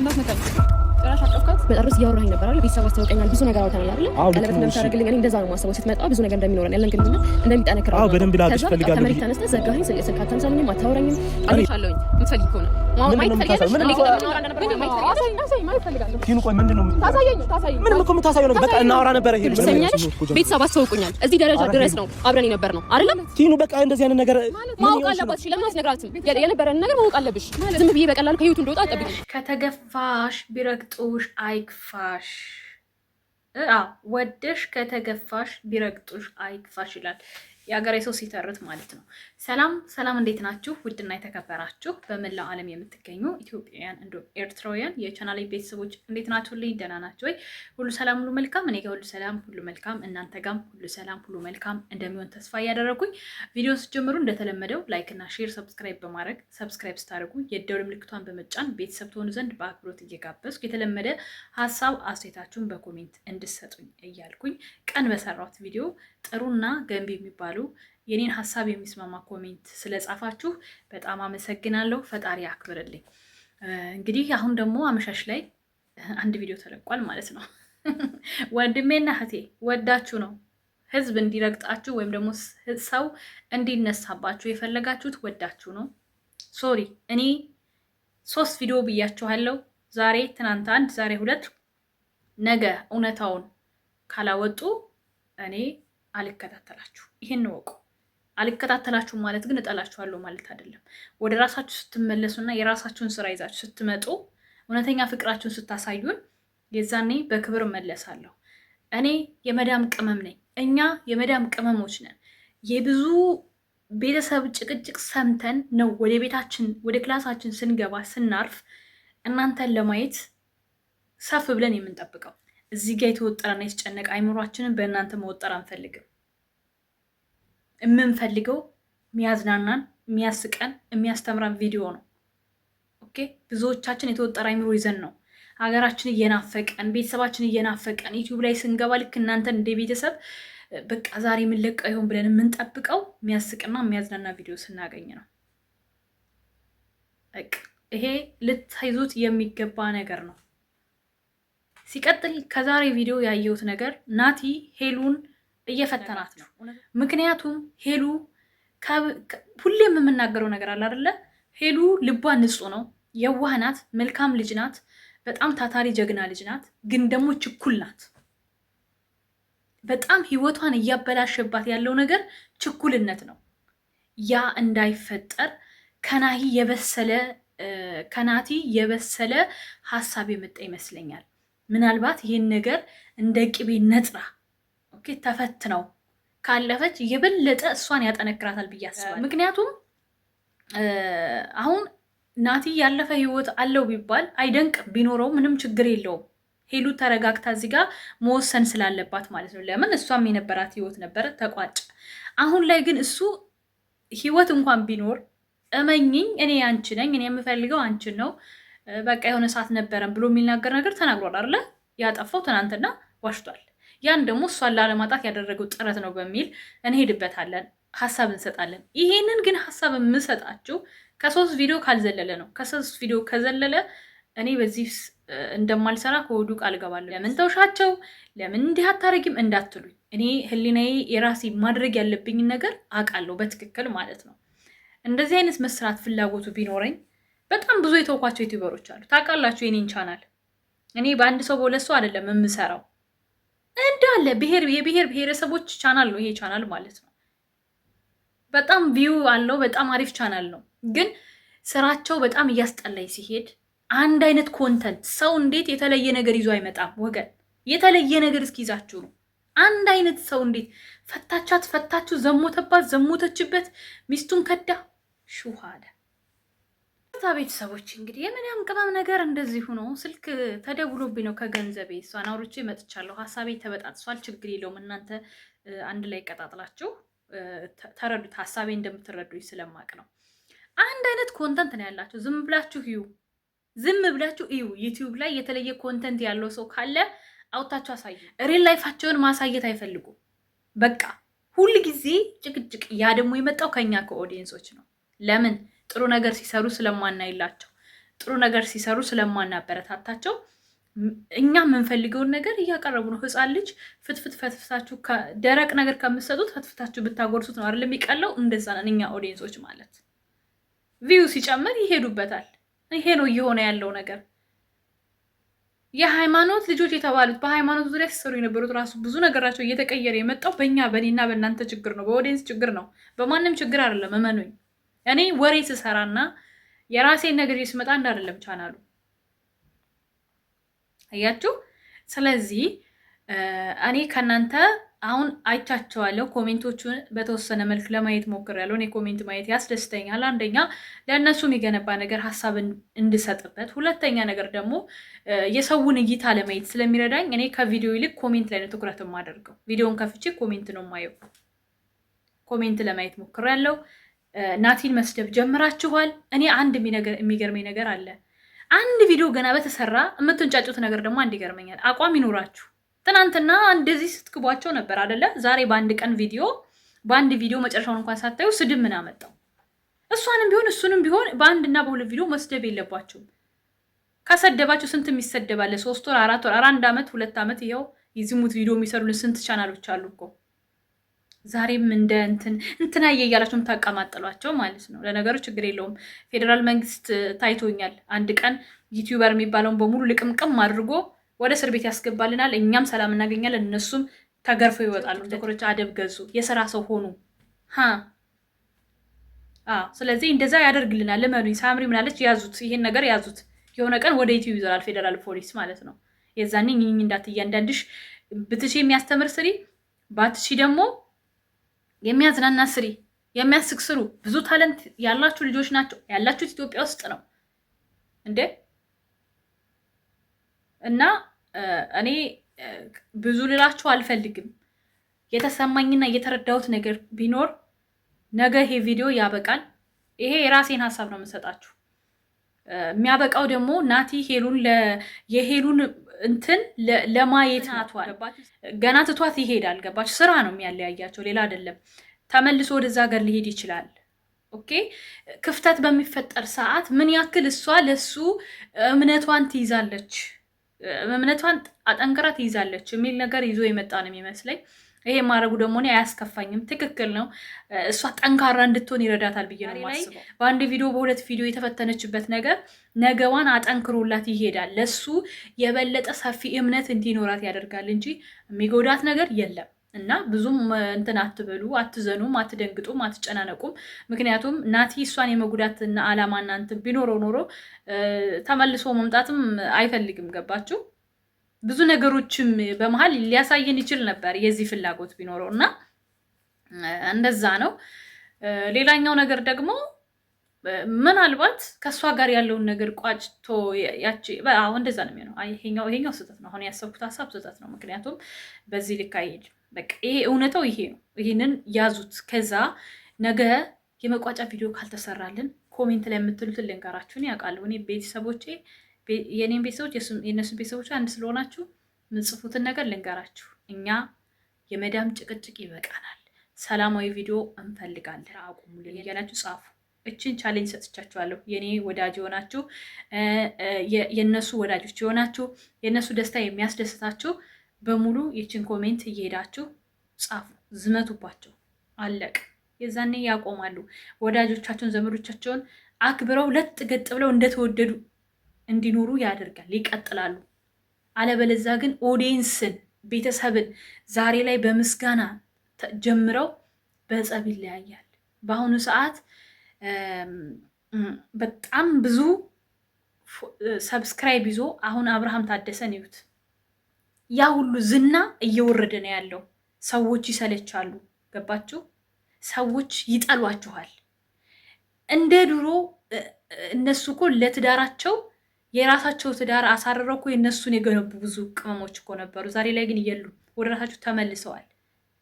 እንዳትነካኝ ጭራሽ አቀፍካት። በጠርስ እያወራኸኝ ነበር አይደል? ቤተሰብ አስተዋውቀኛል፣ ብዙ ነገር አውርተናል አይደል? ቀለበት እንደምታደርግልኝ እኔ እንደዛ ነው የማስበው። ስትመጣ ብዙ ነገር እንደሚኖረን ያለን ግንኙነት እንደሚጠነክር ነው። በደንብ ላድርግ ፈልጋለሁ። ከመሬት ተነስተህ ዘጋኸኝ። ስልክ አታነሳልኝም፣ አታወራኝም። አለሁኝ የምትፈልጊ ከሆነ ማየት ፈልጋለሁ። ምንም እኮ የምታሳየው ነገር በቃ እናወራ ነበር። ይሄ ቤተሰብ አስተዋውቁኛል። እዚህ ደረጃ ድረስ ነው አብረን የነበር ነው አይደል? ቲኑ በቃ እንደዚህ አይነት ነገር ማወቅ አለባት። ለምን አትነግራትም? የነበረን ነገር ማወቅ አለብሽ። ዝም ብዬ በቀላሉ ከህይወቱ እንደወጣ አጠብቂ። ከተገፋሽ ቢረግጡሽ አይክፋሽ። ወደሽ ከተገፋሽ ቢረግጡሽ አይክፋሽ ይላል የሀገሬ ሰው ሲተርት ማለት ነው። ሰላም ሰላም፣ እንዴት ናችሁ? ውድና የተከበራችሁ በመላው ዓለም የምትገኙ ኢትዮጵያውያን እንዲሁም ኤርትራውያን የቻናሌ ቤተሰቦች እንዴት ናችሁልኝ? ደህና ናችሁ ወይ? ሁሉ ሰላም ሁሉ መልካም፣ እኔ ጋር ሁሉ ሰላም ሁሉ መልካም፣ እናንተ ጋርም ሁሉ ሰላም ሁሉ መልካም እንደሚሆን ተስፋ እያደረጉኝ ቪዲዮ ስትጀምሩ እንደተለመደው ላይክ እና ሼር፣ ሰብስክራይብ በማድረግ ሰብስክራይብ ስታደርጉ የደወል ምልክቷን በመጫን ቤተሰብ ትሆኑ ዘንድ በአክብሮት እየጋበዝኩ የተለመደ ሀሳብ አስተያየታችሁን በኮሜንት እንድሰጡኝ እያልኩኝ ቀን በሰራሁት ቪዲዮ ጥሩና ገንቢ የሚባሉ የኔን ሀሳብ የሚስማማ ኮሜንት ስለጻፋችሁ በጣም አመሰግናለሁ። ፈጣሪ አክብርልኝ። እንግዲህ አሁን ደግሞ አመሻሽ ላይ አንድ ቪዲዮ ተለቋል ማለት ነው። ወንድሜና እህቴ ወዳችሁ ነው ህዝብ እንዲረግጣችሁ ወይም ደግሞ ሰው እንዲነሳባችሁ የፈለጋችሁት ወዳችሁ ነው። ሶሪ እኔ 3 ቪዲዮ ብያችኋለሁ። ዛሬ ትናንት 1 ዛሬ 2 ነገ እውነታውን ካላወጡ እኔ አልከታተላችሁ። ይሄን ወቁ። አልከታተላችሁ ማለት ግን እጠላችኋለሁ ማለት አይደለም። ወደ ራሳችሁ ስትመለሱና የራሳችሁን ስራ ይዛችሁ ስትመጡ እውነተኛ ፍቅራችሁን ስታሳዩን የዛኔ በክብር መለሳለሁ። እኔ የመዳም ቅመም ነኝ። እኛ የመዳም ቅመሞች ነን። የብዙ ቤተሰብ ጭቅጭቅ ሰምተን ነው ወደ ቤታችን ወደ ክላሳችን ስንገባ ስናርፍ እናንተን ለማየት ሰፍ ብለን የምንጠብቀው። እዚህ ጋር የተወጠረና የተጨነቀ አይምሯችንን በእናንተ መወጠር አንፈልግም። የምንፈልገው የሚያዝናናን፣ የሚያስቀን፣ የሚያስተምራን ቪዲዮ ነው። ኦኬ። ብዙዎቻችን የተወጠረ አይምሮ ይዘን ነው ሀገራችን እየናፈቀን፣ ቤተሰባችን እየናፈቀን ዩቲዩብ ላይ ስንገባ ልክ እናንተን እንደ ቤተሰብ በቃ ዛሬ የምንለቀው ይሆን ብለን የምንጠብቀው የሚያስቅና የሚያዝናና ቪዲዮ ስናገኝ ነው። ይሄ ልታይዙት የሚገባ ነገር ነው። ሲቀጥል ከዛሬ ቪዲዮ ያየሁት ነገር ናቲ ሄሉን እየፈተናት ነው። ምክንያቱም ሄሉ ሁሌም የምናገረው ነገር አለ አይደለ? ሄሉ ልቧ ንጹህ ነው፣ የዋህ ናት፣ መልካም ልጅ ናት፣ በጣም ታታሪ ጀግና ልጅ ናት። ግን ደግሞ ችኩል ናት። በጣም ህይወቷን እያበላሸባት ያለው ነገር ችኩልነት ነው። ያ እንዳይፈጠር ከናቲ የበሰለ ሀሳብ የመጣ ይመስለኛል። ምናልባት ይህን ነገር እንደ ቅቤ ነጥራ ተፈትነው ካለፈች የበለጠ እሷን ያጠነክራታል ብዬ አስባለሁ። ምክንያቱም አሁን ናቲ ያለፈ ህይወት አለው ቢባል አይደንቅም፣ ቢኖረው ምንም ችግር የለውም። ሄሉ ተረጋግታ እዚህ ጋር መወሰን ስላለባት ማለት ነው። ለምን እሷም የነበራት ህይወት ነበረ፣ ተቋጨ። አሁን ላይ ግን እሱ ህይወት እንኳን ቢኖር እመኝኝ እኔ አንቺ ነኝ፣ እኔ የምፈልገው አንቺን ነው፣ በቃ የሆነ ሰዓት ነበረን ብሎ የሚናገር ነገር ተናግሯል አይደለ? ያጠፋው ትናንትና ዋሽቷል። ያን ደግሞ እሷን ላለማጣት ያደረገው ጥረት ነው በሚል እንሄድበታለን፣ ሀሳብ እንሰጣለን። ይሄንን ግን ሀሳብ የምሰጣችሁ ከ3 ቪዲዮ ካልዘለለ ነው። ከ3 ቪዲዮ ከዘለለ እኔ በዚህ እንደማልሰራ ከወዱ ቃል ገባለሁ። ለምን ተውሻቸው፣ ለምን እንዲህ አታረጊም እንዳትሉኝ። እኔ ህሊናዬ የራሴ ማድረግ ያለብኝን ነገር አውቃለሁ በትክክል ማለት ነው። እንደዚህ አይነት መስራት ፍላጎቱ ቢኖረኝ በጣም ብዙ የተውኳቸው ዩቲዩበሮች አሉ። ታውቃላችሁ የኔን ቻናል እኔ በአንድ ሰው በሁለት ሰው አይደለም የምሰራው፣ እንዳለ የብሔር ብሔረሰቦች ቻናል ነው ይሄ ቻናል ማለት ነው። በጣም ቪው አለው፣ በጣም አሪፍ ቻናል ነው። ግን ስራቸው በጣም እያስጠላኝ ሲሄድ አንድ አይነት ኮንተንት ሰው እንዴት የተለየ ነገር ይዞ አይመጣም ወገን? የተለየ ነገር እስኪይዛችሁ ነው። አንድ አይነት ሰው እንዴት ፈታችሁ፣ ዘሞተባት፣ ዘሞተችበት፣ ሚስቱን ከዳ ሹሃደ ቤተሰቦች እንግዲህ የምንም ቅመም ነገር እንደዚህ ሆኖ ስልክ ተደውሎብኝ ነው ከገንዘቤ። እሷን አውርቼ መጥቻለሁ። ሀሳቤ ተበጣጥሷል። ችግር የለውም። እናንተ አንድ ላይ ቀጣጥላችሁ ተረዱት። ሀሳቤ እንደምትረዱኝ ስለማቅ ነው። አንድ አይነት ኮንተንት ነው ያላችሁ። ዝም ብላችሁ እዩ። ዩቲዩብ ላይ የተለየ ኮንተንት ያለው ሰው ካለ አውጣችሁ አሳዩ። ሪል ላይፋቸውን ማሳየት አይፈልጉም። በቃ ሁል ጊዜ ጭቅጭቅ። ያ ደግሞ የመጣው ከኛ ከኦዲየንሶች ነው። ለምን ጥሩ ነገር ሲሰሩ ስለማናይላቸው፣ ጥሩ ነገር ሲሰሩ ስለማናበረታታቸው እኛ የምንፈልገውን ነገር እያቀረቡ ነው። ህፃን ልጅ ፍትፍት ፈትፍታችሁ ደረቅ ነገር ከምትሰጡት ፈትፍታችሁ ብታጎርሱት ነው አይደል የሚቀለው? እንደዛ ነን እኛ ኦዲየንሶች ማለት። ቪው ሲጨምር ይሄዱበታል። ይሄ ነው እየሆነ ያለው ነገር። የሃይማኖት ልጆች የተባሉት በሃይማኖት ዙሪያ ሲሰሩ የነበሩት ራሱ ብዙ ነገራቸው እየተቀየረ የመጣው በእኔና በእናንተ ችግር ነው፣ በኦዲየንስ ችግር ነው፣ በማንም ችግር አይደለም። እመኑኝ። እኔ ወሬ ስሰራና የራሴን ነገር ስመጣ እንዳይደለም ቻናሉ አያችሁ። ስለዚህ እኔ ከናንተ አሁን አይቻቸዋለሁ። ኮሜንቶቹን በተወሰነ መልክ ለማየት ሞክሬያለሁ። እኔ ኮሜንት ማየት ያስደስተኛል። አንደኛ ለእነሱ የሚገነባ ነገር ሀሳብ እንድሰጥበት፣ ሁለተኛ ነገር ደግሞ የሰውን እይታ ለማየት ስለሚረዳኝ እኔ ከቪዲዮ ይልቅ ኮሜንት ላይ ነው ትኩረት የማደርገው። ቪዲዮውን ከፍቼ ኮሜንት ነው የማየው። ኮሜንት ለማየት ሞክሬያለሁ። ናቲን መስደብ ጀምራችኋል። እኔ አንድ የሚገርመኝ ነገር አለ። አንድ ቪዲዮ ገና በተሰራ የምትንጫጩት ነገር ደግሞ አንድ ይገርመኛል። አቋም ይኖራችሁ። ትናንትና እንደዚህ ስትክቧቸው ነበር አይደለ? ዛሬ በአንድ ቪዲዮ መጨረሻውን እንኳን ሳታዩ ስድብ ምን አመጣው? እሷንም ቢሆን እሱንም ቢሆን በአንድና በሁለት ቪዲዮ መስደብ የለባችሁም። ከሰደባችሁ ስንት የሚሰደባለ? 3 ወር 4 ወር 1 ዓመት 2 ዓመት ይኸው የዝሙት ቪዲዮ የሚሰሩልን ስንት ቻናሎች አሉ እኮ። ዛሬም እንደ እንትና እያላችሁ የምታቀማጥሏቸው ማለት ነው። ለነገሩ ችግር የለውም። ፌዴራል መንግስት ታይቶኛል። አንድ ቀን ዩቲዩበር የሚባለውን በሙሉ ልቅምቅም አድርጎ ወደ እስር ቤት ያስገባልናል። እኛም ሰላም እናገኛለን፣ እነሱም ተገርፈው ይወጣሉ። ተኮረቻ አደብ ገዙ፣ የስራ ሰው ሆኑ። ስለዚህ እንደዛ ያደርግልናል። ለመኑኝ። ሳምሪ ምናለች? ያዙት፣ ይሄን ነገር ያዙት። የሆነ ቀን ወደ ዩቲዩብ ይዞራል ፌዴራል ፖሊስ ማለት ነው። የዛኔ ኝኝ እንዳት እያንዳንድሽ ብትሺ የሚያስተምር ስሪ፣ ባትሺ ደግሞ የሚያዝናና ስሪ፣ የሚያስቅ ስሩ። ብዙ ታለንት ያላችሁ ልጆች ናቸው። ያላችሁት ኢትዮጵያ ውስጥ ነው እንዴ? እና እኔ ብዙ ልላችሁ አልፈልግም። የተሰማኝና የተረዳሁት ነገር ቢኖር ነገ ይሄ ቪዲዮ ያበቃል። ይሄ የራሴን ሀሳብ ነው የምሰጣችሁ። የሚያበቃው ደግሞ ናቲ የሄሉን ለማየት ናቷል። ገና ትቷት ይሄዳል። ገባችሁ? ስራ ነው የሚያለያያቸው፣ ሌላ አይደለም። ተመልሶ ወደዛ ሀገር ሊሄድ ይችላል። ኦኬ። ክፍተት በሚፈጠር ሰዓት ምን ያክል እሷ ለሱ እምነቷን ትይዛለች፣ እምነቷን አጠንክራ ትይዛለች የሚል ነገር ይዞ የመጣ ነው የሚመስለኝ። ይሄ ማድረጉ ደግሞ እኔ አያስከፋኝም። ትክክል ነው። እሷ ጠንካራ እንድትሆን ይረዳታል ብዬ ነው የማስበው። በአንድ ቪዲዮ በሁለት ቪዲዮ የተፈተነችበት ነገር ነገዋን አጠንክሮላት ይሄዳል። ለሱ የበለጠ ሰፊ እምነት እንዲኖራት ያደርጋል እንጂ የሚጎዳት ነገር የለም። እና ብዙም እንትን አትበሉ፣ አትዘኑም፣ አትደንግጡም፣ አትጨናነቁም። ምክንያቱም ናቲ እሷን የመጉዳትና አላማና እንትን ቢኖረው ኖሮ ተመልሶ መምጣትም አይፈልግም። ገባችሁ? ብዙ ነገሮችም በመሀል ሊያሳየን ይችል ነበር የዚህ ፍላጎት ቢኖረው እና እንደዛ ነው። ሌላኛው ነገር ደግሞ ምናልባት ከእሷ ጋር ያለውን ነገር ቋጭቶ እንደዛ ነው የሚሆነው። ይሄኛው ስህተት ነው። አሁን ያሰብኩት ሀሳብ ስህተት ነው። ምክንያቱም በዚህ ልክ አይሄድም። በቃ ይሄ እውነታው ይሄ ነው። ይሄንን ያዙት። ከዛ ነገ የመቋጫ ቪዲዮ ካልተሰራልን ኮሜንት ላይ የምትሉትን ልንገራችሁን ያውቃለሁ። እኔ ቤተሰቦቼ የኔን ቤተሰቦች የእነሱን ቤተሰቦች አንድ ስለሆናችሁ ምጽፉትን ነገር ልንገራችሁ። እኛ የመዳም ጭቅጭቅ ይበቃናል፣ ሰላማዊ ቪዲዮ እንፈልጋለን፣ አቁሙልን እያላችሁ ጻፉ። እችን ቻሌንጅ ሰጥቻችኋለሁ። የኔ ወዳጅ የሆናችሁ የእነሱ ወዳጆች የሆናችሁ የእነሱ ደስታ የሚያስደስታችሁ በሙሉ ይችን ኮሜንት እየሄዳችሁ ጻፉ፣ ዝመቱባቸው። አለቅ። የዛኔ ያቆማሉ። ወዳጆቻቸውን ዘመዶቻቸውን አክብረው ለጥ ገጥ ብለው እንደተወደዱ እንዲኖሩ ያደርጋል። ይቀጥላሉ። አለበለዛ ግን ኦዲየንስን ቤተሰብን ዛሬ ላይ በምስጋና ጀምረው በጸብ ይለያያል። በአሁኑ ሰዓት በጣም ብዙ ሰብስክራይብ ይዞ አሁን አብርሃም ታደሰን ይዩት። ያ ሁሉ ዝና እየወረደ ነው ያለው። ሰዎች ይሰለቻሉ። ገባችሁ? ሰዎች ይጠሏችኋል። እንደ ድሮ እነሱ እኮ ለትዳራቸው የራሳቸው ትዳር አሳርረው እኮ የእነሱን የገነቡ ብዙ ቅመሞች እኮ ነበሩ። ዛሬ ላይ ግን የሉ፣ ወደ ራሳቸው ተመልሰዋል።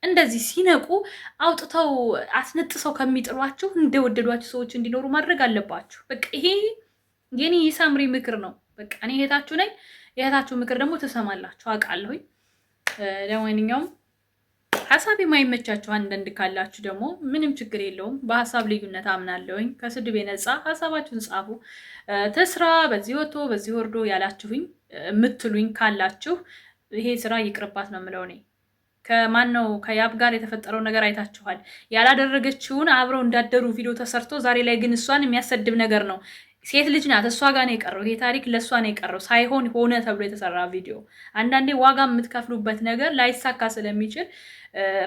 እንደዚህ ሲነቁ አውጥተው አስነጥሰው ከሚጥሏችሁ እንደወደዷችሁ ሰዎች እንዲኖሩ ማድረግ አለባችሁ። በቃ ይሄ የኔ የሳምሪ ምክር ነው። በቃ እኔ እህታችሁ ነኝ። የእህታችሁ ምክር ደግሞ ትሰማላችሁ አውቃለሁኝ። ለማንኛውም ሀሳብ የማይመቻችሁ አንዳንድ ካላችሁ ደግሞ ምንም ችግር የለውም። በሀሳብ ልዩነት አምናለሁኝ። ከስድብ የነጻ ሀሳባችሁን ጻፉ። ትስራ በዚህ ወጥቶ በዚህ ወርዶ ያላችሁኝ የምትሉኝ ካላችሁ ይሄ ስራ ይቅርባት ነው የምለው እኔ። ከማን ነው ከያብ ጋር የተፈጠረው ነገር አይታችኋል። ያላደረገችውን አብረው እንዳደሩ ቪዲዮ ተሰርቶ ዛሬ ላይ ግን እሷን የሚያሰድብ ነገር ነው። ሴት ልጅ ናት፣ እሷ ጋር ነው የቀረው ይሄ ታሪክ፣ ለእሷ ነው የቀረው ሳይሆን ሆነ ተብሎ የተሰራ ቪዲዮ። አንዳንዴ ዋጋ የምትከፍሉበት ነገር ላይሳካ ስለሚችል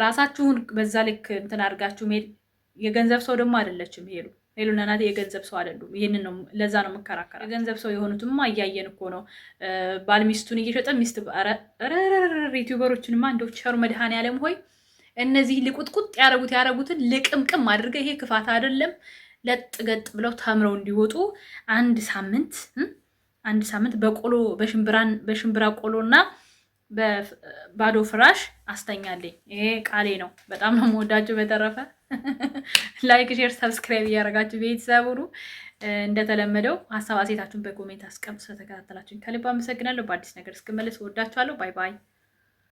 ራሳችሁን በዛ ልክ እንትን አድርጋችሁ የገንዘብ ሰው ደግሞ አይደለችም ሄሉና ናቲ የገንዘብ ሰው አይደሉም። ይሄንን ነው ለዛ ነው መከራከር። የገንዘብ ሰው የሆኑትማ እያየን እኮ ነው። ባል ሚስቱን እየሸጠ ሚስት ዩቲዩበሮችንማ እንደው ቸሩ መድኃኔዓለም ሆይ እነዚህ ልቁጥቁጥ ያረጉትን ልቅምቅም አድርገ ይሄ ክፋት አይደለም ለጥገጥ ብለው ተምረው እንዲወጡ አንድ ሳምንት በቆሎ በሽምብራ ቆሎና በባዶ ፍራሽ አስተኛለኝ። ይሄ ቃሌ ነው። በጣም ነው የምወዳችሁ። በተረፈ ላይክ፣ ሼር፣ ሰብስክራይብ እያደረጋችሁ ቤተሰብ ሁኑ። እንደተለመደው ሀሳብ አስተያየታችሁን በኮሜንት አስቀምጡ። ስለተከታተላችሁኝ ከልብ አመሰግናለሁ። በአዲስ ነገር እስክመለስ ወዳችኋለሁ። ባይ ባይ።